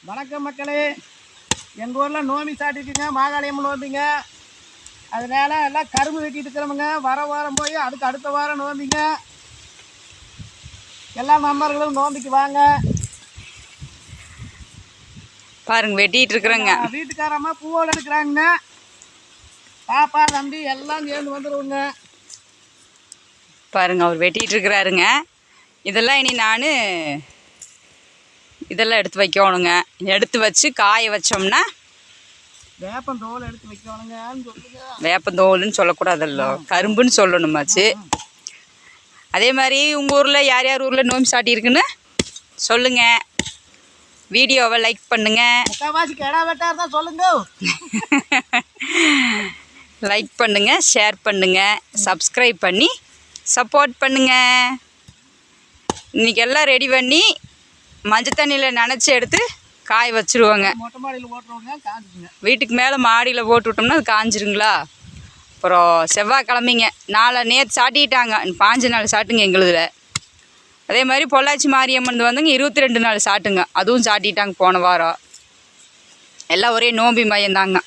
வணக்கம் மக்களே. எங்கள் ஊரில் நோம்பி சாட்டிட்டுங்க, மாகாளியம் நோம்பிங்க. அதனால எல்லாம் கரும்பு வெட்டிட்டு இருக்கிறவங்க வர வாரம் போய் அதுக்கு அடுத்த வாரம் நோம்பிங்க. எல்லா நண்பர்களும் நோம்பிக்கு வாங்க. பாருங்க வெட்டிட்டு இருக்கிறாங்க. வீட்டுக்காரம்மா பூவோடு எடுக்கிறாங்க. பாப்பா தம்பி எல்லாம் சேர்ந்து வந்துடுவோங்க. பாருங்க அவர் வெட்டிட்டு இருக்கிறாருங்க. இதெல்லாம் இனி நான் இதெல்லாம் எடுத்து வைக்கணுங்க. எடுத்து வச்சு காய வச்சோம்னா வேப்பந்தோல் எடுத்து வைக்கணுங்க. வேப்பந்தோல்னு சொல்லக்கூடாதல்லோ, கரும்புன்னு சொல்லணுமாச்சு. அதே மாதிரி உங்கள் ஊரில் யார் யார் ஊரில் நோம்பி சாட்டியிருக்குன்னு சொல்லுங்கள். வீடியோவை லைக் பண்ணுங்க. லைக் பண்ணுங்க, ஷேர் பண்ணுங்க, சப்ஸ்கிரைப் பண்ணி சப்போர்ட் பண்ணுங்க. இன்றைக்கி எல்லாம் ரெடி பண்ணி மஞ்சள் தண்ணியில் நனைச்சி எடுத்து காய வச்சுருவோங்க. வீட்டுக்கு மேலே மாடியில் போட்டு விட்டோம்னா அது காஞ்சிருங்களா. அப்புறம் செவ்வாய்க்கிழமைங்க நேற்று சாட்டிட்டாங்க, 5 நாள் சாட்டுங்க எங்களுதில். அதே மாதிரி பொள்ளாச்சி மாரியம்மன் வந்துங்க 22 நாள் சாட்டுங்க, அதுவும் சாட்டிட்டாங்க போன வாரம். எல்லாம் ஒரே நோம்பி மையந்தாங்க.